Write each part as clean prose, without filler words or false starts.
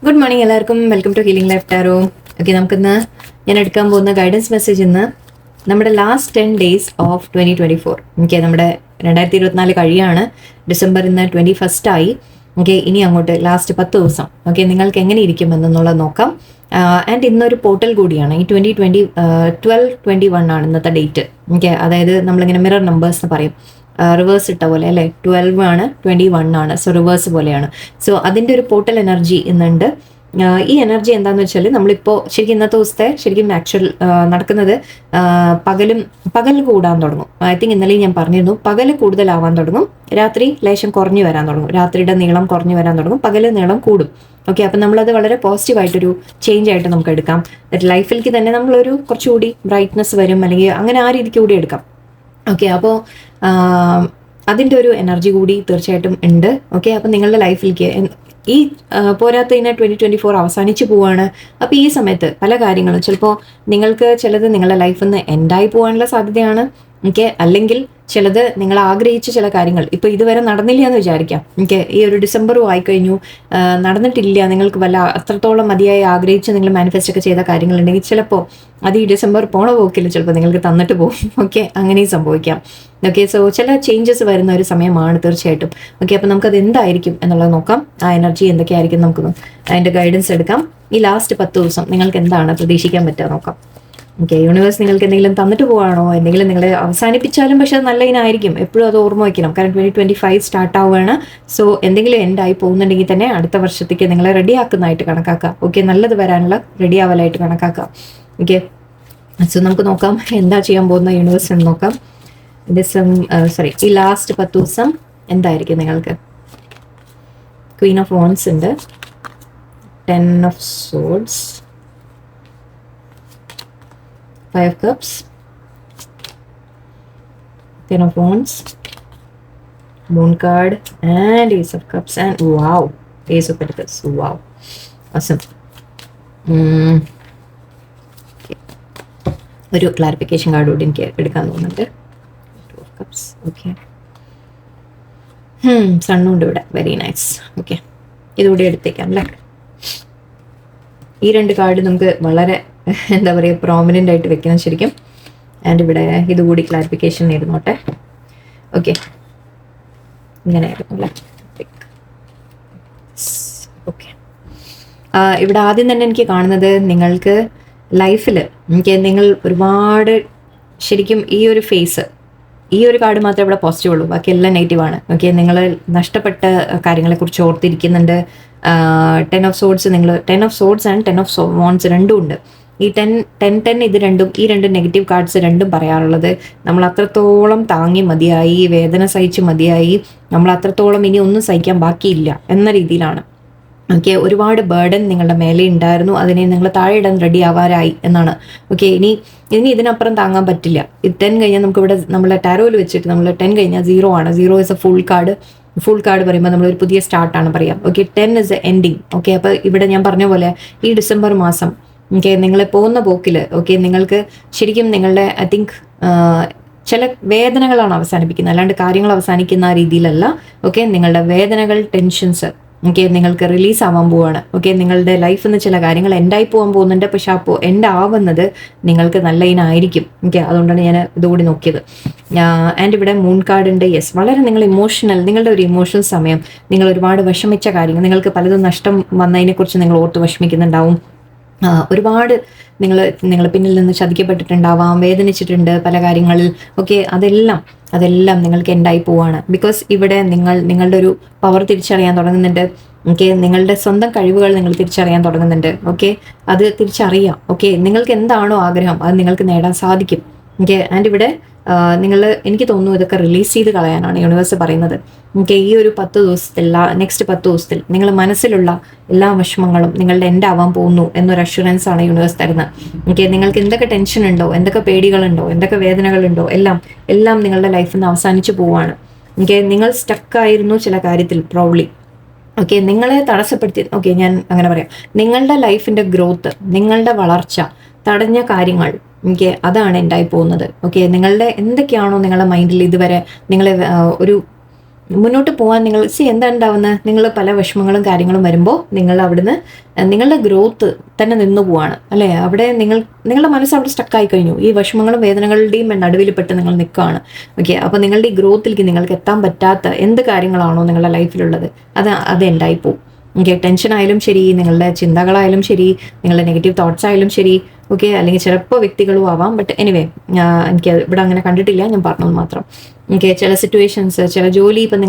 Good morning എല്ലാവർക്കും, welcome to healing life tarot. Okay, നമുക്കിന്ന് ഞാൻ എടുക്കാൻ പോകുന്ന ഗൈഡൻസ് മെസ്സേജ് ഇന്ന് നമ്മുടെ ലാസ്റ്റ് 10 days ഓഫ് 2024. ഓക്കെ, നമ്മുടെ 2024 കഴിയാണ്. ഡിസംബർ ഇന്ന് 21st ആയി. ഓക്കെ, ഇനി അങ്ങോട്ട് ലാസ്റ്റ് 10 ദിവസം ഓക്കെ നിങ്ങൾക്ക് എങ്ങനെ ഇരിക്കുമെന്നുള്ളത് നോക്കാം. ആൻഡ് ഇന്നൊരു പോർട്ടൽ കൂടിയാണ്. ഈ 12/21 ആണ് ഇന്നത്തെ ഡേറ്റ്. ഓക്കെ, അതായത് നമ്മളിങ്ങനെ മിറർ നമ്പേഴ്സ് എന്ന് പറയും, റിവേഴ്സ് ഇട്ട പോലെ അല്ലേ. 12 ആണ്, 21 ആണ്, സോ റിവേഴ്സ് പോലെയാണ്. സോ അതിൻ്റെ ഒരു പോർട്ടൽ എനർജി ഇന്നുണ്ട്. ഈ എനർജി എന്താന്ന് വെച്ചാൽ നമ്മളിപ്പോൾ ശരിക്കും ഇന്നത്തെ ദിവസത്തെ ശരിക്കും ആക്ച്വൽ നടക്കുന്നത് പകൽ കൂടാൻ തുടങ്ങും. ഐ തിങ്ക് ഇന്നലെ ഞാൻ പറഞ്ഞിരുന്നു, പകൽ കൂടുതലാവാൻ തുടങ്ങും, രാത്രി ലേശം കുറഞ്ഞു വരാൻ തുടങ്ങും, രാത്രിയുടെ നീളം കുറഞ്ഞു വരാൻ തുടങ്ങും, പകൽ നീളം കൂടും. ഓക്കെ, അപ്പം നമ്മളത് വളരെ പോസിറ്റീവായിട്ടൊരു ചേഞ്ച് ആയിട്ട് നമുക്ക് എടുക്കാം. ലൈഫിലേക്ക് തന്നെ നമ്മളൊരു കുറച്ചുകൂടി ബ്രൈറ്റ്നസ് വരും, അല്ലെങ്കിൽ അങ്ങനെ ആ രീതിക്ക് കൂടി എടുക്കാം. ഓക്കെ, അപ്പോൾ അതിൻ്റെ ഒരു എനർജി കൂടി തീർച്ചയായിട്ടും ഉണ്ട്. ഓക്കെ, അപ്പം നിങ്ങളുടെ ലൈഫിലേക്ക് ഈ പോരാത്തതിന് 2024 അവസാനിച്ച് പോവാണ്. അപ്പോൾ ഈ സമയത്ത് പല കാര്യങ്ങളും ചിലപ്പോൾ നിങ്ങൾക്ക് ചിലത് നിങ്ങളുടെ ലൈഫിൽ നിന്ന് എൻഡായി പോകാനുള്ള സാധ്യതയാണ്. ഓക്കെ, അല്ലെങ്കിൽ ചിലത് നിങ്ങൾ ആഗ്രഹിച്ച ചില കാര്യങ്ങൾ ഇപ്പോൾ ഇതുവരെ നടന്നില്ല എന്ന് വിചാരിക്കാം. ഓക്കെ, ഈ ഒരു ഡിസംബറും ആയിക്കഴിഞ്ഞു, നടന്നിട്ടില്ല, നിങ്ങൾക്ക് അത്രത്തോളം മതിയായി ആഗ്രഹിച്ച് നിങ്ങൾ മാനിഫെസ്റ്റ് ഒക്കെ ചെയ്ത കാര്യങ്ങളുണ്ടെങ്കിൽ ചിലപ്പോൾ അത് ഈ ഡിസംബർ പോണ പോക്കിൽ ചിലപ്പോൾ നിങ്ങൾക്ക് തന്നിട്ട് പോകും. ഓക്കെ, അങ്ങനെയും സംഭവിക്കാം. ഓക്കെ, സോ ചില ചേഞ്ചസ് വരുന്ന ഒരു സമയമാണ് തീർച്ചയായിട്ടും. ഓക്കെ, അപ്പോൾ നമുക്കത് എന്തായിരിക്കും എന്നുള്ളത് നോക്കാം. ആ എനർജി എന്തൊക്കെയായിരിക്കും നമുക്ക് അതിൻ്റെ ഗൈഡൻസ് എടുക്കാം. ഈ ലാസ്റ്റ് 10 ദിവസം നിങ്ങൾക്ക് എന്താണ് പ്രതീക്ഷിക്കാൻ പറ്റുക നോക്കാം. ഓക്കെ, യൂണിവേഴ്സ് നിങ്ങൾക്ക് എന്തെങ്കിലും തന്നിട്ട് പോവാണോ, എന്തെങ്കിലും നിങ്ങളെ അവസാനിപ്പിച്ചാലും പക്ഷെ അത് നല്ലതിനായിരിക്കും. എപ്പോഴും അത് ഓർമ്മ വയ്ക്കണം. കാരണം 2025 സ്റ്റാർട്ട് ആവുകയാണ്. സോ എന്തെങ്കിലും എൻഡായി പോകുന്നുണ്ടെങ്കിൽ തന്നെ അടുത്ത വർഷത്തേക്ക് നിങ്ങളെ റെഡി ആക്കുന്നതായിട്ട് കണക്കാക്കുക. ഓക്കെ, നല്ലത് വരാനുള്ള റെഡി ആവലായിട്ട് കണക്കാക്കുക. ഓക്കെ, സോ നമുക്ക് നോക്കാം എന്താ ചെയ്യാൻ പോകുന്ന യൂണിവേഴ്സ് എന്ന് നോക്കാം. ഈ ലാസ്റ്റ് 10 ദിവസം എന്തായിരിക്കും നിങ്ങൾക്ക്. ക്വീൻ ഓഫ് വാൻഡ്സ് ഉണ്ട്, 10 of swords, 5 of cups, 10 of wands, moon card, and ace of cups, and wow, ace of pentacles. Wow, awesome. Okay. ഒരു ക്ലാരിഫിക്കേഷൻ കാർഡ് കൂടി എനിക്ക് എടുക്കാൻ തോന്നുന്നുണ്ട്. 2 of cups. ഓക്കെ, സണ്ണുണ്ട് ഇവിടെ, വെരി നൈസ്. ഓക്കെ, ഇതുകൂടി എടുത്തേക്കാം അല്ലേ. ഈ 2 കാർഡ് നമുക്ക് വളരെ എന്താ പറയുക പ്രോമിനൻ്റ് ആയിട്ട് വെക്കണം ശരിക്കും. ആൻഡ് ഇവിടെ ഇതുകൂടി ക്ലാരിഫിക്കേഷൻ ഇരുന്നോട്ടെ. ഓക്കെ, ഇങ്ങനെയായിരുന്നു അല്ലേ. ഓക്കെ, ഇവിടെ ആദ്യം തന്നെ എനിക്ക് കാണുന്നത് നിങ്ങൾക്ക് ലൈഫിൽ നിങ്ങൾ ഒരുപാട് ശരിക്കും ഈ ഒരു ഫേസ്, ഈ ഒരു കാർഡ് മാത്രമേ ഇവിടെ പോസിറ്റീവ് ഉള്ളൂ, ബാക്കി എല്ലാം നെഗറ്റീവാണ്. ഓക്കെ, നിങ്ങൾ നഷ്ടപ്പെട്ട കാര്യങ്ങളെക്കുറിച്ച് ഓർത്തിരിക്കുന്നുണ്ട്. 10 of swords നിങ്ങൾ 10 of swords and 10 of wands രണ്ടും ഉണ്ട്. ഈ 10 ഇത് രണ്ടും, ഈ 2 നെഗറ്റീവ് കാർഡ്സ് രണ്ടും പറയാറുള്ളത് നമ്മൾ അത്രത്തോളം താങ്ങി മതിയായി, വേദന സഹിച്ച് മതിയായി, നമ്മൾ അത്രത്തോളം ഇനി ഒന്നും സഹിക്കാൻ ബാക്കിയില്ല എന്ന രീതിയിലാണ്. ഓക്കെ, ഒരുപാട് ബേർഡൻ നിങ്ങളുടെ മേലെ ഉണ്ടായിരുന്നു, അതിനെ നിങ്ങൾ താഴെ ഇടാൻ റെഡി ആവാറായി എന്നാണ്. ഓക്കെ, ഇനി ഇതിനപ്പുറം താങ്ങാൻ പറ്റില്ല. ഈ 10 കഴിഞ്ഞാൽ നമുക്കിവിടെ നമ്മളെ ടാരോയിൽ വെച്ചിട്ട് നമ്മൾ 10 കഴിഞ്ഞാൽ 0 ആണ്. 0 is A full card. Full card പറയുമ്പോൾ നമ്മളൊരു പുതിയ സ്റ്റാർട്ടാണ് പറയാം. Okay, 10 is A ending. Okay, അപ്പോൾ ഇവിടെ ഞാൻ പറഞ്ഞ പോലെ ഈ ഡിസംബർ മാസം ഓക്കെ നിങ്ങളെ പോകുന്ന പോക്കിൽ ഓക്കെ നിങ്ങൾക്ക് ശരിക്കും നിങ്ങളുടെ ഐ തിങ്ക് ചില വേദനകളാണ് അവസാനിപ്പിക്കുന്നത്, അല്ലാണ്ട് കാര്യങ്ങൾ അവസാനിക്കുന്ന രീതിയിലല്ല. ഓക്കെ, നിങ്ങളുടെ വേദനകൾ, ടെൻഷൻസ് ഓക്കെ നിങ്ങൾക്ക് റിലീസ് ആവാൻ പോവാണ്. ഓക്കെ, നിങ്ങളുടെ ലൈഫിൽ നിന്ന് ചില കാര്യങ്ങൾ എൻഡായി പോകാൻ പോകുന്നുണ്ട്, പക്ഷെ അപ്പോൾ എൻഡ് ആവുന്നത് നിങ്ങൾക്ക് നല്ല ഇനായിരിക്കും. ഓക്കെ, അതുകൊണ്ടാണ് ഞാൻ ഇതുകൂടി നോക്കിയത്. ആൻഡ് ഇവിടെ മൂൺ കാർഡ് ഉണ്ട്. യെസ്, വളരെ നിങ്ങൾ ഇമോഷണൽ, നിങ്ങളുടെ ഒരു ഇമോഷണൽ സമയം, നിങ്ങൾ ഒരുപാട് വിഷമിച്ച കാര്യങ്ങൾ, നിങ്ങൾക്ക് പലതും നഷ്ടം വന്നതിനെക്കുറിച്ച് നിങ്ങൾ ഓർത്ത് വിഷമിക്കുന്നുണ്ടാവും. ഒരുപാട് നിങ്ങൾ പിന്നിൽ നിന്ന് ചതിക്കപ്പെട്ടിട്ടുണ്ടാവാം, വേദനിച്ചിട്ടുണ്ട് പല കാര്യങ്ങളിൽ. ഓക്കെ, അതെല്ലാം നിങ്ങൾക്ക് എൻഡായി പോവാണ്. ബിക്കോസ് ഇവിടെ നിങ്ങളുടെ ഒരു പവർ തിരിച്ചറിയാൻ തുടങ്ങുന്നുണ്ട്. ഓക്കെ, നിങ്ങളുടെ സ്വന്തം കഴിവുകൾ നിങ്ങൾ തിരിച്ചറിയാൻ തുടങ്ങുന്നുണ്ട്. ഓക്കെ, അത് തിരിച്ചറിയാം. ഓക്കെ, നിങ്ങൾക്ക് എന്താണോ ആഗ്രഹം അത് നിങ്ങൾക്ക് നേടാൻ സാധിക്കും. ഓക്കെ, ആൻഡ് ഇവിടെ എനിക്ക് തോന്നുന്നു ഇതൊക്കെ റിലീസ് ചെയ്ത് കളയാനാണ് യൂണിവേഴ്സ് പറയുന്നത്. ഓക്കെ, ഈ ഒരു 10 ദിവസത്തിൽ, നെക്സ്റ്റ് 10 ദിവസത്തിൽ നിങ്ങൾ മനസ്സിലുള്ള എല്ലാ വിഷമങ്ങളും നിങ്ങളുടെ എൻഡ് ആവാൻ പോകുന്നു എന്നൊരു അഷുറൻസ് ആണ് യൂണിവേഴ്സ് തരുന്നത്. ഓക്കെ, നിങ്ങൾക്ക് എന്തൊക്കെ ടെൻഷൻ ഉണ്ടോ, എന്തൊക്കെ പേടികളുണ്ടോ, എന്തൊക്കെ വേദനകളുണ്ടോ, എല്ലാം നിങ്ങളുടെ ലൈഫിൽ നിന്ന് അവസാനിച്ച് പോവാണ്. ഓക്കെ, നിങ്ങൾ സ്റ്റക്കായിരുന്നു ചില കാര്യത്തിൽ പ്രോബ്ലി. ഓക്കെ, നിങ്ങളെ തടസ്സപ്പെടുത്തി, ഓക്കെ ഞാൻ അങ്ങനെ പറയാം, നിങ്ങളുടെ ലൈഫിൻ്റെ ഗ്രോത്ത്, നിങ്ങളുടെ വളർച്ച തടഞ്ഞ കാര്യങ്ങൾ ഓക്കെ അതാണ് ഉണ്ടായി പോകുന്നത്. ഓക്കെ, നിങ്ങളുടെ എന്തൊക്കെയാണോ നിങ്ങളുടെ മൈൻഡിൽ ഇതുവരെ നിങ്ങളെ ഒരു മുന്നോട്ട് പോകാൻ നിങ്ങൾ എന്താ ഉണ്ടാവുന്നത്, നിങ്ങൾ പല വിഷമങ്ങളും കാര്യങ്ങളും വരുമ്പോൾ നിങ്ങൾ അവിടുന്ന് നിങ്ങളുടെ ഗ്രോത്ത് തന്നെ നിന്നു പോവാണ് അല്ലേ. അവിടെ നിങ്ങളുടെ മനസ്സ് അവിടെ സ്റ്റക്കായി കഴിഞ്ഞു. ഈ വിഷമങ്ങളും വേദനകളുടെയും നടുവിൽ പെട്ട് നിങ്ങൾ നിൽക്കുകയാണ്. ഓക്കെ, അപ്പോൾ നിങ്ങളുടെ ഈ ഗ്രോത്തിലേക്ക് നിങ്ങൾക്ക് എത്താൻ പറ്റാത്ത എന്ത് കാര്യങ്ങളാണോ നിങ്ങളുടെ ലൈഫിലുള്ളത് അത് ഉണ്ടായിപ്പോവും. ഓക്കെ, ടെൻഷൻ ആയാലും ശരി, നിങ്ങളുടെ ചിന്തകളായാലും ശരി, നിങ്ങളുടെ നെഗറ്റീവ് തോട്ട്സ് ആയാലും ശരി, ഓക്കെ, അല്ലെങ്കിൽ ചിലപ്പോൾ വ്യക്തികളും ആവാം. ബട്ട് എനിവേ, എനിക്ക് ഇവിടെ അങ്ങനെ കണ്ടിട്ടില്ല, ഞാൻ പറഞ്ഞത് മാത്രം. ഓക്കെ, ചില സിറ്റുവേഷൻസ്, ചില ജോലി ഇപ്പം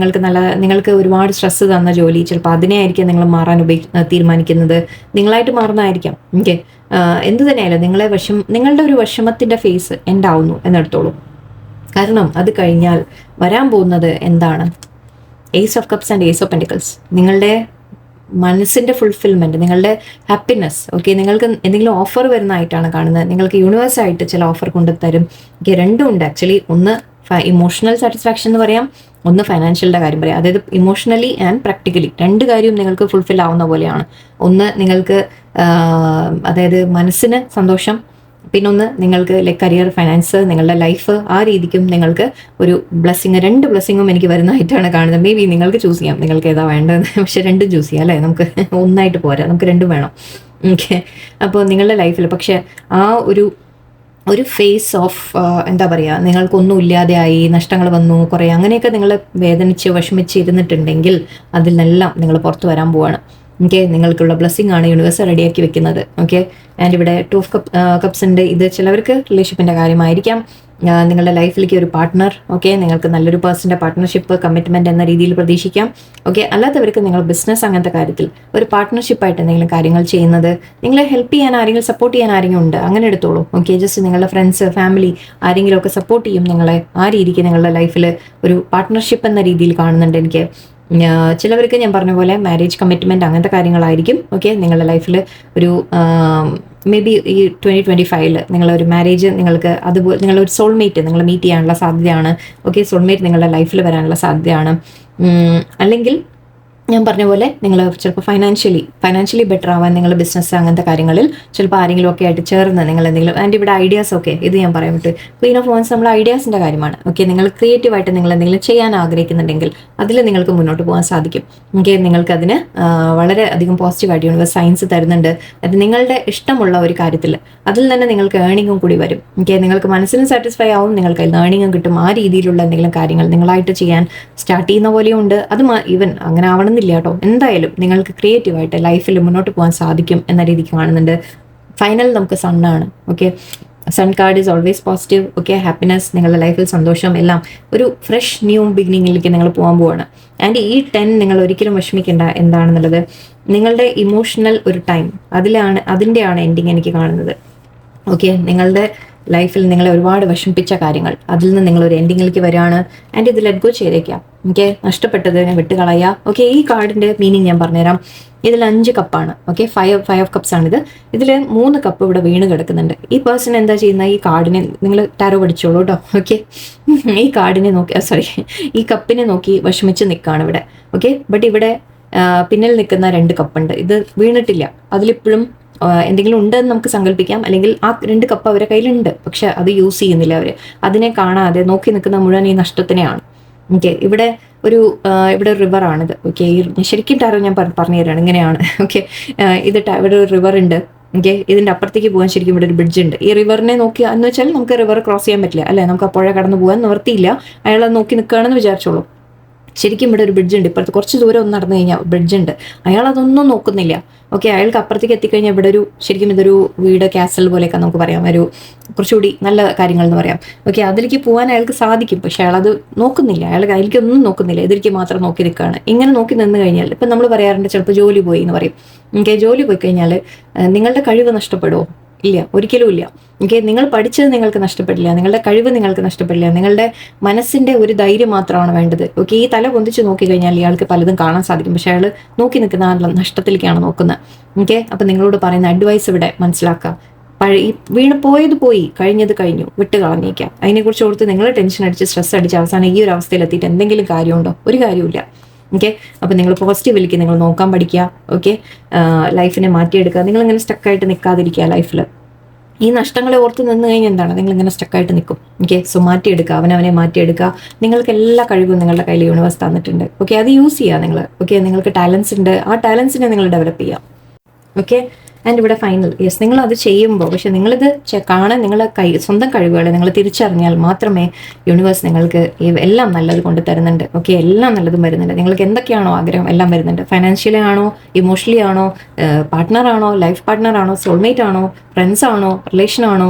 നിങ്ങൾക്ക് ഒരുപാട് സ്ട്രെസ് തന്ന ജോലി ചിലപ്പോൾ അതിനെ ആയിരിക്കും നിങ്ങൾ മാറാൻ തീരുമാനിക്കുന്നത്, നിങ്ങളായിട്ട് മാറുന്നതായിരിക്കാം. ഓക്കെ, എന്ത് തന്നെയായാലും നിങ്ങളുടെ ഒരു വിഷമത്തിൻ്റെ ഫേസ് എൻഡാവുന്നു എന്നെടുത്തോളൂ. കാരണം അത് കഴിഞ്ഞാൽ വരാൻ പോകുന്നത് എന്താണ്? Ace of cups and ace of pentacles. നിങ്ങളുടെ മനസ്സിൻ്റെ ഫുൾഫിൽമെൻറ്റ്, നിങ്ങളുടെ ഹാപ്പിനെസ്. ഓക്കെ, നിങ്ങൾക്ക് എന്തെങ്കിലും ഓഫർ വരുന്നതായിട്ടാണ് കാണുന്നത്. നിങ്ങൾക്ക് യൂണിവേഴ്സായിട്ട് ചില ഓഫർ കൊണ്ടുതരും. ഓക്കെ, രണ്ടും ഉണ്ട് ആക്ച്വലി. ഒന്ന് ഇമോഷണൽ സാറ്റിസ്ഫാക്ഷൻ എന്ന് പറയാം, ഒന്ന് ഫൈനാൻഷ്യലിൻ്റെ കാര്യം പറയാം. അതായത് ഇമോഷണലി ആൻഡ് പ്രാക്ടിക്കലി രണ്ട് കാര്യവും നിങ്ങൾക്ക് ഫുൾഫിൽ ആവുന്ന പോലെയാണ്. ഒന്ന് നിങ്ങൾക്ക് അതായത് മനസ്സിന് സന്തോഷം, പിന്നൊന്ന് നിങ്ങൾക്ക് കരിയർ, ഫൈനാൻസ്, നിങ്ങളുടെ ലൈഫ്, ആ രീതിക്കും നിങ്ങൾക്ക് ഒരു രണ്ട് ബ്ലെസ്സിങ്ങും എനിക്ക് വരുന്നതായിട്ടാണ് കാണുന്നത്. മേ ബി നിങ്ങൾക്ക് ചൂസ് ചെയ്യാം നിങ്ങൾക്ക് ഏതാ വേണ്ടത്, പക്ഷെ രണ്ടും ചൂസ് ചെയ്യാം അല്ലേ. നമുക്ക് ഒന്നായിട്ട് പോരാ, നമുക്ക് രണ്ടും വേണം. ഓക്കെ, അപ്പോൾ നിങ്ങളുടെ ലൈഫിൽ പക്ഷെ ആ ഒരു ഫേസ് ഓഫ് എന്താ പറയുക, നിങ്ങൾക്കൊന്നും ഇല്ലാതെയായി, നഷ്ടങ്ങൾ വന്നു കുറേ, അങ്ങനെയൊക്കെ നിങ്ങൾ വേദനിച്ച് വിഷമിച്ച് ഇരുന്നിട്ടുണ്ടെങ്കിൽ അതിൽ നിന്നെല്ലാം നിങ്ങൾ പുറത്തു വരാൻ പോവാണ്. ഓക്കെ, നിങ്ങൾക്കുള്ള ബ്ലെസ്സിങ് ആണ് യൂണിവേഴ്സ് റെഡിയാക്കി വെക്കുന്നത്. ഓക്കെ, ആൻഡ് ഇവിടെ 2 of Cups ഉണ്ട്. ഇത് ചിലവർക്ക് റിലേഷൻഷിപ്പിൻ്റെ കാര്യമായിരിക്കാം, നിങ്ങളുടെ ലൈഫിലേക്ക് ഒരു പാർട്ട്ണർ. ഓക്കെ, നിങ്ങൾക്ക് നല്ലൊരു പേഴ്സൻ്റെ പാർട്ട്ണർഷിപ്പ്, കമ്മിറ്റ്മെൻറ്റ് എന്ന രീതിയിൽ പ്രതീക്ഷിക്കാം. ഓക്കെ, അല്ലാത്തവർക്ക് നിങ്ങൾ ബിസിനസ് അങ്ങനത്തെ കാര്യത്തിൽ ഒരു പാർട്ട്ണർഷിപ്പായിട്ട് എന്തെങ്കിലും കാര്യങ്ങൾ ചെയ്യുന്നത്, നിങ്ങളെ ഹെൽപ്പ് ചെയ്യാൻ ആരെങ്കിലും, സപ്പോർട്ട് ചെയ്യാൻ ആരെങ്കിലും ഉണ്ട്, അങ്ങനെ എടുത്തോളൂ. ഓക്കെ, ജസ്റ്റ് നിങ്ങളുടെ ഫ്രണ്ട്സ്, ഫാമിലി ആരെങ്കിലും ഒക്കെ സപ്പോർട്ട് ചെയ്യും നിങ്ങളെ. ആ രീതിക്ക് നിങ്ങളുടെ ലൈഫിൽ ഒരു പാർട്ട്ണർഷിപ്പ് എന്ന രീതിയിൽ കാണുന്നുണ്ട് എനിക്ക്. ചിലവർക്ക് ഞാൻ പറഞ്ഞ പോലെ മാരേജ് കമ്മിറ്റ്മെൻറ്റ് അങ്ങനത്തെ കാര്യങ്ങളായിരിക്കും. ഓക്കെ, നിങ്ങളുടെ ലൈഫിൽ ഒരു മേ ബി ഈ 2025 നിങ്ങളൊരു മാരേജ്, നിങ്ങൾക്ക് അതുപോലെ നിങ്ങളൊരു സോൾമേറ്റ് നിങ്ങൾ മീറ്റ് ചെയ്യാനുള്ള സാധ്യതയാണ്. ഓക്കെ, സോൾമേറ്റ് നിങ്ങളുടെ ലൈഫിൽ വരാനുള്ള സാധ്യതയാണ്. അല്ലെങ്കിൽ ഞാൻ പറഞ്ഞ പോലെ നിങ്ങൾ ചിലപ്പോൾ ഫൈനാൻഷ്യലി ബെറ്റർ ആവാൻ നിങ്ങൾ ബിസിനസ് അങ്ങനത്തെ കാര്യങ്ങളിൽ ചിലപ്പോൾ ആരെങ്കിലും ഒക്കെ ആയിട്ട് ചേർന്ന് നിങ്ങൾ എന്തെങ്കിലും. ആൻഡ് ഇവിടെ ഐഡിയാസ്, ഒക്കെ ഇത് ഞാൻ പറയാൻ പറ്റും. ക്വീൻ ഓഫ് വാൻസ് നമ്മൾ ഐഡിയാസിൻ്റെ കാര്യമാണ്. ഓക്കെ, നിങ്ങൾ ക്രിയേറ്റീവായിട്ട് നിങ്ങൾ എന്തെങ്കിലും ചെയ്യാൻ ആഗ്രഹിക്കുന്നുണ്ടെങ്കിൽ അതിൽ നിങ്ങൾക്ക് മുന്നോട്ട് പോകാൻ സാധിക്കും. ഓക്കെ, നിങ്ങൾക്കതിന് വളരെ അധികം പോസിറ്റീവായിട്ട് യൂണിവേഴ്സ് സയൻസ് തരുന്നുണ്ട്. അത് നിങ്ങളുടെ ഇഷ്ടമുള്ള ഒരു കാര്യത്തിൽ അതിൽ തന്നെ നിങ്ങൾക്ക് ഏണിങ്ങും കൂടി വരും. ഓക്കെ, നിങ്ങൾക്ക് മനസ്സിന് സാറ്റിസ്ഫൈ ആവും, നിങ്ങൾക്ക് അതിൽ ഏണിങ്ങും കിട്ടും. ആ രീതിയിലുള്ള എന്തെങ്കിലും കാര്യങ്ങൾ നിങ്ങളായിട്ട് ചെയ്യാൻ സ്റ്റാർട്ട് ചെയ്യുന്ന പോലെയും ഉണ്ട്. അത് ഈവൻ അങ്ങനെ ആവണം എന്നില്ല കേട്ടോ. എന്തായാലും നിങ്ങൾക്ക് ക്രിയേറ്റീവായിട്ട് ലൈഫിൽ മുന്നോട്ട് പോകാൻ സാധിക്കും എന്ന രീതിക്ക് കാണുന്നുണ്ട്. ഫൈനൽ നമുക്ക് സണ്ണാണ്. Okay, sun card is always positive. Okay, happiness, നിങ്ങളുടെ ലൈഫിൽ സന്തോഷം, എല്ലാം ഒരു ഫ്രഷ് ന്യൂ ബിഗിനിങ്ങിലേക്ക് നിങ്ങൾ പോകാൻ പോവാണ്. ആൻഡ് ഈ 10 നിങ്ങൾ ഒരിക്കലും വിഷമിക്കേണ്ട. എന്താണെന്നുള്ളത്, നിങ്ങളുടെ ഇമോഷണൽ ഒരു ടൈം, അതിൻ്റെയാണ് എൻഡിങ് എനിക്ക് കാണുന്നത്. ഓക്കെ, നിങ്ങളുടെ ലൈഫിൽ നിങ്ങളെ ഒരുപാട് വിഷമിപ്പിച്ച കാര്യങ്ങൾ, അതിൽ നിന്ന് നിങ്ങളൊരു എൻഡിങ്ങിലേക്ക് വരികയാണ്. ആൻഡ് ഇത് ലെറ്റ് ഗോ ചെയ്തേക്കാം. ഓക്കെ, നഷ്ടപ്പെട്ടതിനെ വിട്ടുകളയുക. ഓക്കെ, ഈ കാർഡിൻ്റെ മീനിങ് ഞാൻ പറഞ്ഞുതരാം. ഇതിൽ 5 കപ്പാണ്. ഓക്കെ, 5 of Cups ആണിത്. ഇതിൽ 3 കപ്പ് ഇവിടെ വീണ് കിടക്കുന്നുണ്ട്. ഈ പേഴ്സൺ എന്താ ചെയ്യുന്നത്, ഈ കാർഡിനെ നിങ്ങൾ ടാരോ പഠിച്ചോളൂ കേട്ടോ. ഓക്കെ, ഈ കാർഡിനെ നോക്കി ഈ കപ്പിനെ നോക്കി വിഷമിച്ച് നിൽക്കുകയാണ് ഇവിടെ. ഓക്കെ, ബട്ട് ഇവിടെ പിന്നിൽ നിൽക്കുന്ന 2 കപ്പുണ്ട്. ഇത് വീണിട്ടില്ല. അതിലിപ്പോഴും എന്തെങ്കിലും ഉണ്ടെന്ന് നമുക്ക് സങ്കല്പിക്കാം. അല്ലെങ്കിൽ ആ 2 കപ്പ് അവരുടെ കയ്യിലുണ്ട്, പക്ഷെ അത് യൂസ് ചെയ്യുന്നില്ല അവർ. അതിനെ കാണാതെ നോക്കി നിൽക്കുന്ന മുഴുവൻ ഈ നഷ്ടത്തിനെയാണ്. ഓക്കെ, ഇവിടെ ഒരു റിവറാണിത്. ഓക്കെ, ശരിക്കും ടാരോ ഞാൻ പറഞ്ഞു തരാണ്, ഇങ്ങനെയാണ്. ഓക്കെ, ഇവിടെ ഒരു റിവർ ഉണ്ട്. ഓക്കെ, ഇതിൻ്റെ അപ്പുറത്തേക്ക് പോകാൻ ശരിക്കും ഇവിടെ ഒരു ബ്രിഡ്ജ് ഉണ്ട്. ഈ റിവറിനെ നോക്കി എന്ന് വെച്ചാൽ നമുക്ക് റിവർ ക്രോസ് ചെയ്യാൻ പറ്റില്ല അല്ലേ, നമുക്ക് ആ പുഴ കടന്നു പോകാൻ നിവർത്തിയില്ല. അയാളെ നോക്കി നിൽക്കുകയാണെന്ന് വിചാരിച്ചോളൂ. ശരിക്കും ഇവിടെ ഒരു ബ്രിഡ്ജ് ഉണ്ട്. ഇപ്പുറത്ത് കുറച്ച് ദൂരം ഒന്ന് നടന്നു കഴിഞ്ഞാൽ ബ്രിഡ്ജ് ഉണ്ട്. അയാൾ അതൊന്നും നോക്കുന്നില്ല. ഓക്കെ, അയാൾക്ക് അപ്പുറത്തേക്ക് എത്തിക്കഴിഞ്ഞാൽ ഇവിടെ ശരിക്കും ഇതൊരു വീട്, കാസൽ പോലെയൊക്കെ നമുക്ക് പറയാം, ഒരു കുറച്ചുകൂടി നല്ല കാര്യങ്ങൾ എന്ന് പറയാം. ഓക്കെ, അതിലേക്ക് പോകാൻ അയാൾക്ക് സാധിക്കും, പക്ഷെ അയാളത് നോക്കുന്നില്ല. അയാൾക്കൊന്നും നോക്കുന്നില്ല, ഇതിലേക്ക് മാത്രം നോക്കി നിൽക്കുകയാണ്. ഇങ്ങനെ നോക്കി നിന്ന് കഴിഞ്ഞാൽ ഇപ്പം നമ്മൾ പറയാറുണ്ട് ചിലപ്പോൾ ജോലി പോയി എന്ന് പറയും. ഓക്കെ, ജോലി പോയി കഴിഞ്ഞാൽ നിങ്ങളുടെ കഴിവ് നഷ്ടപ്പെടുമോ? ഇല്ല, ഒരിക്കലും ഇല്ല. ഓക്കെ, നിങ്ങൾ പഠിച്ചത് നിങ്ങൾക്ക് നഷ്ടപ്പെടില്ല, നിങ്ങളുടെ കഴിവ് നിങ്ങൾക്ക് നഷ്ടപ്പെടില്ല. നിങ്ങളുടെ മനസ്സിൻ്റെ ഒരു ധൈര്യം മാത്രമാണ് വേണ്ടത്. ഓക്കെ, ഈ തല പൊന്തിച്ച് നോക്കിക്കഴിഞ്ഞാൽ ഇയാൾക്ക് പലതും കാണാൻ സാധിക്കും, പക്ഷെ അയാൾ നോക്കി നിൽക്കുന്ന ആ നഷ്ടത്തിലേക്കാണ് നോക്കുന്നത്. ഓക്കെ, അപ്പം നിങ്ങളോട് പറയുന്ന അഡ്വൈസ് ഇവിടെ മനസ്സിലാക്കുക. പോയത് പോയി, കഴിഞ്ഞത് കഴിഞ്ഞു, വിട്ട് കളഞ്ഞേക്കാം. അതിനെക്കുറിച്ച് ഓർത്ത് നിങ്ങൾ ടെൻഷൻ അടിച്ച് സ്ട്രെസ് അടിച്ച് അവസാനം ഈ ഒരു അവസ്ഥയിൽ എത്തിയിട്ട് എന്തെങ്കിലും കാര്യമുണ്ടോ? ഒരു കാര്യമില്ല. ഓക്കെ, അപ്പം നിങ്ങൾ പോസിറ്റീവിലേക്ക് നിങ്ങൾ നോക്കാൻ പഠിക്കുക. ഓക്കെ, ലൈഫിനെ മാറ്റിയെടുക്കുക. നിങ്ങളിങ്ങനെ സ്റ്റക്കായിട്ട് നിൽക്കാതിരിക്കുക ലൈഫിൽ. ഈ നഷ്ടങ്ങളെ ഓർത്ത് നിന്ന് കഴിഞ്ഞാൽ എന്താണ്, നിങ്ങളിങ്ങനെ സ്റ്റക്കായിട്ട് നിൽക്കും. ഓക്കെ, സോ മാറ്റിയെടുക്കുക, അവനവനെ മാറ്റിയെടുക്കുക. നിങ്ങൾക്ക് എല്ലാ കഴിവും നിങ്ങളുടെ കയ്യിൽ യൂണിവേഴ്സ് തന്നിട്ടുണ്ട്. ഓക്കെ, അത് യൂസ് ചെയ്യുക നിങ്ങൾ. ഓക്കെ, നിങ്ങൾക്ക് ടാലൻസ് ഉണ്ട്, ആ ടാലൻസിനെ നിങ്ങൾ ഡെവലപ്പ് ചെയ്യുക. ഓക്കെ, ആൻഡ് ഇവിടെ ഫൈനൽ, യെസ്, നിങ്ങൾ അത് ചെയ്യുമ്പോൾ പക്ഷെ നിങ്ങളിത് കാണാൻ നിങ്ങളെ സ്വന്തം കഴിവുകളെ നിങ്ങൾ തിരിച്ചറിഞ്ഞാൽ മാത്രമേ യൂണിവേഴ്സ് നിങ്ങൾക്ക് എല്ലാം നല്ലത് കൊണ്ട് തരുന്നുണ്ട്. ഓക്കെ, എല്ലാം നല്ലതും വരുന്നുണ്ട്. നിങ്ങൾക്ക് എന്തൊക്കെയാണോ ആഗ്രഹം എല്ലാം വരുന്നുണ്ട്. ഫൈനാൻഷ്യലി ആണോ, ഇമോഷണലി ആണോ, പാർട്ട്ണറാണോ, ലൈഫ് പാർട്ട്ണറാണോ, സോൾമേറ്റ് ആണോ, ഫ്രണ്ട്സ് ആണോ, റിലേഷൻ ആണോ,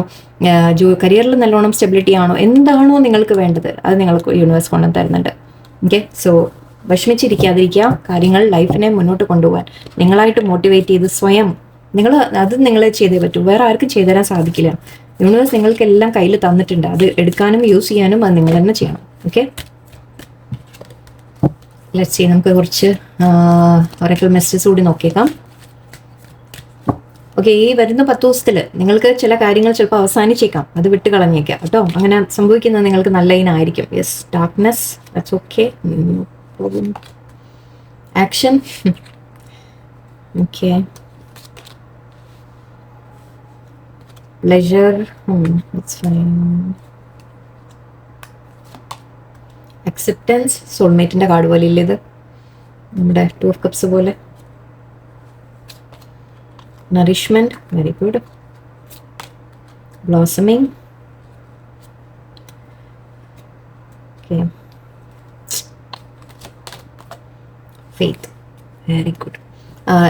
കരിയറിൽ നല്ലോണം സ്റ്റെബിലിറ്റി ആണോ, എന്താണോ നിങ്ങൾക്ക് വേണ്ടത് അത് നിങ്ങൾക്ക് യൂണിവേഴ്സ് കൊണ്ടു തരുന്നുണ്ട്. ഓക്കെ, സോ വിഷമിച്ചിരിക്കാതിരിക്കുക, കാര്യങ്ങൾ ലൈഫിനെ മുന്നോട്ട് കൊണ്ടുപോകാൻ നിങ്ങളായിട്ട് മോട്ടിവേറ്റ് ചെയ്ത് സ്വയം അത് നിങ്ങളെ ചെയ്തേ പറ്റൂ. വേറെ ആർക്കും ചെയ്തു തരാൻ സാധിക്കില്ല. യൂണിവേഴ്സ് നിങ്ങൾക്ക് എല്ലാം കയ്യിൽ തന്നിട്ടുണ്ട്. അത് എടുക്കാനും യൂസ് ചെയ്യാനും അത് നിങ്ങൾ തന്നെ ചെയ്യണം. ഓക്കെ, ലെറ്റ്സ് സീ, നമുക്ക് കുറച്ച് ഒരൊക്കെ മെസ്സേജ് കൂടി നോക്കിയേക്കാം. ഓക്കെ, ഈ വരുന്ന 10 ദിവസത്തിൽ നിങ്ങൾക്ക് ചില കാര്യങ്ങൾ ചിലപ്പോൾ അവസാനിച്ചേക്കാം, അത് വിട്ട് കളഞ്ഞേക്കാം കേട്ടോ. അങ്ങനെ സംഭവിക്കുന്നത് നിങ്ങൾക്ക് നല്ല ഇനായിരിക്കും. Yes, darkness, that's okay. Action, okay, pleasure, it's fine. Acceptance, സോൾമേറ്റിന്റെ കാർഡ് പോലെ ഇല്ല ഇത്, നമ്മുടെ 2 of Cups പോലെ. Nourishment, very good. Blossoming, okay. Faith, very good.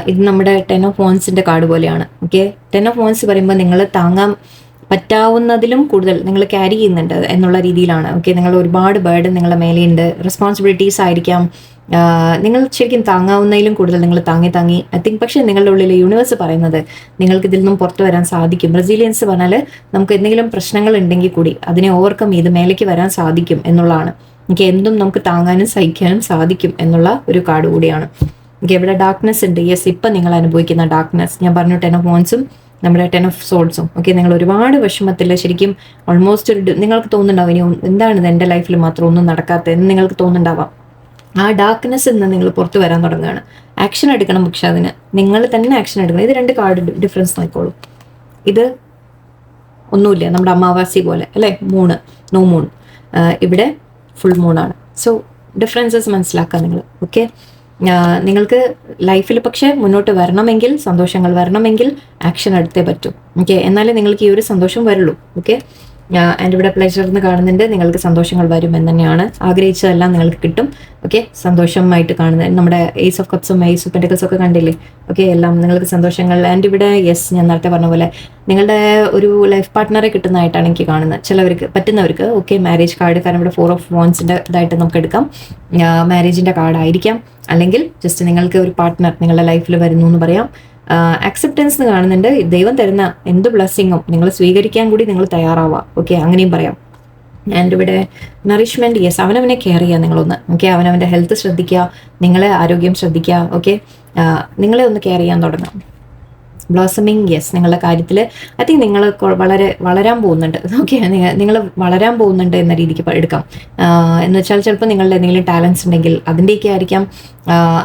ഇത് നമ്മുടെ 10 of Wandsന്റെ കാർഡ് പോലെയാണ്. ഓക്കെ, 10 of Wands പറയുമ്പോൾ നിങ്ങൾ താങ്ങാൻ പറ്റാവുന്നതിലും കൂടുതൽ നിങ്ങൾ ക്യാരി ചെയ്യുന്നുണ്ട് എന്നുള്ള രീതിയിലാണ്. ഓക്കെ, നിങ്ങൾ ഒരുപാട് ബേർഡൻ നിങ്ങളുടെ മേലെയുണ്ട്, റെസ്പോൺസിബിലിറ്റീസ് ആയിരിക്കാം. നിങ്ങൾ ശരിക്കും താങ്ങാവുന്നതിലും കൂടുതൽ നിങ്ങൾ താങ്ങി ഐ തിങ്ക്. പക്ഷേ നിങ്ങളുടെ ഉള്ളിൽ യൂണിവേഴ്സ് പറയുന്നത് നിങ്ങൾക്ക് ഇതിൽ നിന്നും പുറത്തു വരാൻ സാധിക്കും. റെസിലിയൻസ് പറഞ്ഞാൽ നമുക്ക് എന്തെങ്കിലും പ്രശ്നങ്ങൾ ഉണ്ടെങ്കിൽ കൂടി അതിനെ ഓവർകം ചെയ്ത് മേലേക്ക് വരാൻ സാധിക്കും എന്നുള്ളതാണ്. എനിക്ക് എന്തും നമുക്ക് താങ്ങാനും സഹിക്കാനും സാധിക്കും എന്നുള്ള ഒരു കാർഡ് കൂടിയാണ്. ഇവിടെ ഡാർക്ക്നെസ് ഉണ്ട്. യെസ്, ഇപ്പം നിങ്ങൾ അനുഭവിക്കുന്ന ഡാർക്ക്നെസ് ഞാൻ പറഞ്ഞു, 10 of Wands നമ്മുടെ 10 of Swords. ഓക്കെ, നിങ്ങൾ ഒരുപാട് വിഷമത്തിൽ ശരിക്കും ഓൾമോസ്റ്റ് നിങ്ങൾക്ക് തോന്നുന്നുണ്ടാവും ഇനി എന്താണ് എൻ്റെ ലൈഫിൽ മാത്രം ഒന്നും നടക്കാത്ത എന്ന് നിങ്ങൾക്ക് തോന്നുന്നുണ്ടാവാം. ആ ഡാർക്ക്നെസ്സിൽ നിന്ന് നിങ്ങൾ പുറത്തു വരാൻ തുടങ്ങുകയാണ്. ആക്ഷൻ എടുക്കണം, പക്ഷെ അതിന് നിങ്ങൾ തന്നെ ആക്ഷൻ എടുക്കണം. ഇത് 2 കാർഡ് ഡിഫറൻസ് നോക്കിക്കോളൂ. ഇത് ഒന്നുമില്ല, നമ്മുടെ അമാവാസി പോലെ അല്ലേ, നോ മൂൺ. ഇവിടെ ഫുൾ മൂണാണ്. സോ ഡിഫറൻസസ് മനസ്സിലാക്കാം നിങ്ങൾ. ഓക്കെ, നിങ്ങൾക്ക് ലൈഫിൽ പക്ഷേ മുന്നോട്ട് വരണമെങ്കിൽ, സന്തോഷങ്ങൾ വരണമെങ്കിൽ ആക്ഷൻ എടുത്തേ പറ്റൂ. ഓക്കെ, എന്നാലേ നിങ്ങൾക്ക് ഈ ഒരു സന്തോഷം വരുള്ളൂ. ഓക്കെ, ആൻഡ് ഇവിടെ പ്ലഷർ എന്ന് കാണുന്നുണ്ട്. നിങ്ങൾക്ക് സന്തോഷങ്ങൾ വരും എന്ന് തന്നെയാണ്. ആഗ്രഹിച്ചതെല്ലാം നിങ്ങൾക്ക് കിട്ടും. ഓക്കെ, സന്തോഷമായിട്ട് കാണുന്നത് നമ്മുടെ Ace of Cups, Ace of Pentacles ഒക്കെ കണ്ടില്ലേ. ഓക്കെ, എല്ലാം നിങ്ങൾക്ക് സന്തോഷങ്ങൾ. ആൻഡ് ഇവിടെ യെസ്, ഞാൻ നേരത്തെ പറഞ്ഞ പോലെ നിങ്ങളുടെ ഒരു ലൈഫ് പാർട്ട്ണറെ കിട്ടുന്നതായിട്ടാണ് എനിക്ക് കാണുന്നത് ചിലവർക്ക്, പറ്റുന്നവർക്ക്. ഓക്കെ, മാരേജ് കാർഡ്, കാരണം ഇവിടെ 4 of Wandsന്റെ ഇതായിട്ട് നമുക്ക് എടുക്കാം. മാരേജിന്റെ കാർഡ് ആയിരിക്കാം, അല്ലെങ്കിൽ ജസ്റ്റ് നിങ്ങൾക്ക് ഒരു പാർട്ട്ണർ നിങ്ങളുടെ ലൈഫിൽ വരുന്നു എന്ന് പറയാം. അക്സെപ്റ്റൻസ് എന്ന് കാണുന്നുണ്ട്. ദൈവം തരുന്ന എന്ത് ബ്ലെസ്സിങ്ങും നിങ്ങൾ സ്വീകരിക്കാൻ കൂടി നിങ്ങൾ തയ്യാറാവുക. ഓക്കെ, അങ്ങനെയും പറയാം. ആൻഡ് ഇവിടെ നറിഷ്മെന്റ്, യെസ്, അവനവനെ കെയർ ചെയ്യുക നിങ്ങളൊന്ന്. ഓക്കെ, അവനവൻ്റെ ഹെൽത്ത് ശ്രദ്ധിക്കുക, നിങ്ങളെ ആരോഗ്യം ശ്രദ്ധിക്കുക. ഓക്കെ, നിങ്ങളെ ഒന്ന് കെയർ ചെയ്യാൻ തുടങ്ങാം. ബ്ലോസമിങ്, യെസ്, നിങ്ങളുടെ കാര്യത്തിൽ ഐ തിങ്ക് നിങ്ങൾ വളരാൻ പോകുന്നുണ്ട്. ഓക്കെ, നിങ്ങൾ വളരാൻ പോകുന്നുണ്ട് എന്ന രീതിക്ക് എടുക്കാം. എന്ന് വെച്ചാൽ ചിലപ്പോൾ നിങ്ങളുടെ എന്തെങ്കിലും ടാലൻസ് ഉണ്ടെങ്കിൽ അതിൻ്റെയൊക്കെ ആയിരിക്കാം,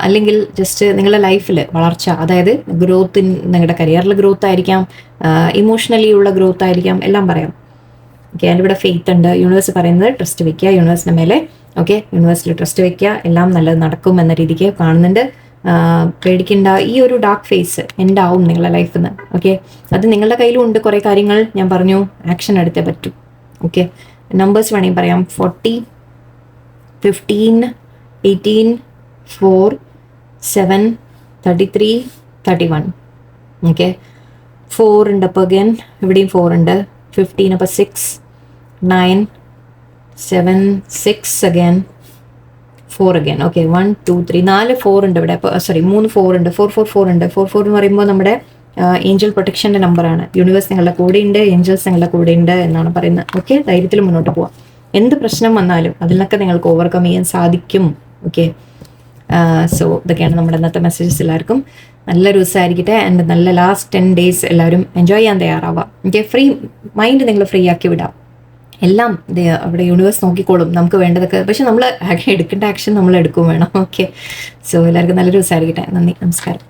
അല്ലെങ്കിൽ ജസ്റ്റ് നിങ്ങളുടെ ലൈഫിൽ വളർച്ച, അതായത് ഗ്രോത്ത്, നിങ്ങളുടെ കരിയറിൽ ഗ്രോത്ത് ആയിരിക്കാം, ഇമോഷണലി ഉള്ള ഗ്രോത്ത് ആയിരിക്കാം, എല്ലാം പറയാം. ഓക്കെ, അതിൻ്റെ ഇവിടെ ഫെയ്ത്ത് ഉണ്ട്. യൂണിവേഴ്സ് പറയുന്നത് ട്രസ്റ്റ് വെക്കുക യൂണിവേഴ്സിൻ്റെ മേലെ. ഓക്കെ, യൂണിവേഴ്സിൽ ട്രസ്റ്റ് വെക്കുക, എല്ലാം നല്ലത് നടക്കും എന്ന രീതിക്ക് കാണുന്നുണ്ട്. പേടിക്കേണ്ട, ഈ ഒരു ഡാർക്ക് ഫേസ് എൻ്റെ ആവും നിങ്ങളുടെ ലൈഫിൽ നിന്ന്. ഓക്കെ, അത് നിങ്ങളുടെ കയ്യിലും ഉണ്ട്. കുറേ കാര്യങ്ങൾ ഞാൻ പറഞ്ഞു, ആക്ഷൻ എടുത്തേ പറ്റൂ. ഓക്കെ, നമ്പേഴ്സ് വേണമെങ്കിൽ പറയാം. 40, 15, 18, 4, 7, 33, 31. ഓക്കെ, 4 ഉണ്ട്. അപ്പോൾ അഗൈൻ ഇവിടെയും 4 ഉണ്ട്. 15 അപ്പോൾ 6, 9, 7, 6 അഗൈൻ, 4 അഗൈൻ. ഓക്കെ, 1, 2, 3, 4 4 ഉണ്ട് ഇവിടെ. അപ്പോൾ 3 4 ഉണ്ട്. 4 4 4 ഉണ്ട്. 4 4 എന്ന് പറയുമ്പോൾ നമ്മുടെ ഏഞ്ചൽ പ്രൊട്ടക്ഷൻ്റെ നമ്പറാണ്. യൂണിവേഴ്സ് നിങ്ങളുടെ കൂടെ ഉണ്ട്, ഏഞ്ചൽസ് നിങ്ങളുടെ കൂടെ ഉണ്ട് എന്നാണ് പറയുന്നത്. ഓക്കെ, ധൈര്യത്തിൽ മുന്നോട്ട് പോവാം. എന്ത് പ്രശ്നം വന്നാലും അതിലൊക്കെ നിങ്ങൾക്ക് ഓവർകം ചെയ്യാൻ സാധിക്കും. ഓക്കെ, സോ ഇതൊക്കെയാണ് നമ്മുടെ ഇന്നത്തെ മെസ്സേജസ്. എല്ലാവർക്കും നല്ലൊരു ദിവസമായിരിക്കട്ടെ. ആൻഡ് നല്ല ലാസ്റ്റ് 10 days എല്ലാവരും എൻജോയ് ചെയ്യാൻ തയ്യാറാവാം. ഓക്കെ, ഫ്രീ മൈൻഡ് നിങ്ങൾ ഫ്രീ ആക്കി വിടാം. എല്ലാം അവിടെ യൂണിവേഴ്സ് നോക്കിക്കോളും നമുക്ക് വേണ്ടതൊക്കെ. പക്ഷെ നമ്മൾ എടുക്കേണ്ട ആക്ഷൻ നമ്മൾ എടുക്കും വേണം. ഓക്കെ, സോ എല്ലാവർക്കും നല്ലൊരു ദിവസമായിരിക്കട്ടെ. നന്ദി, നമസ്കാരം.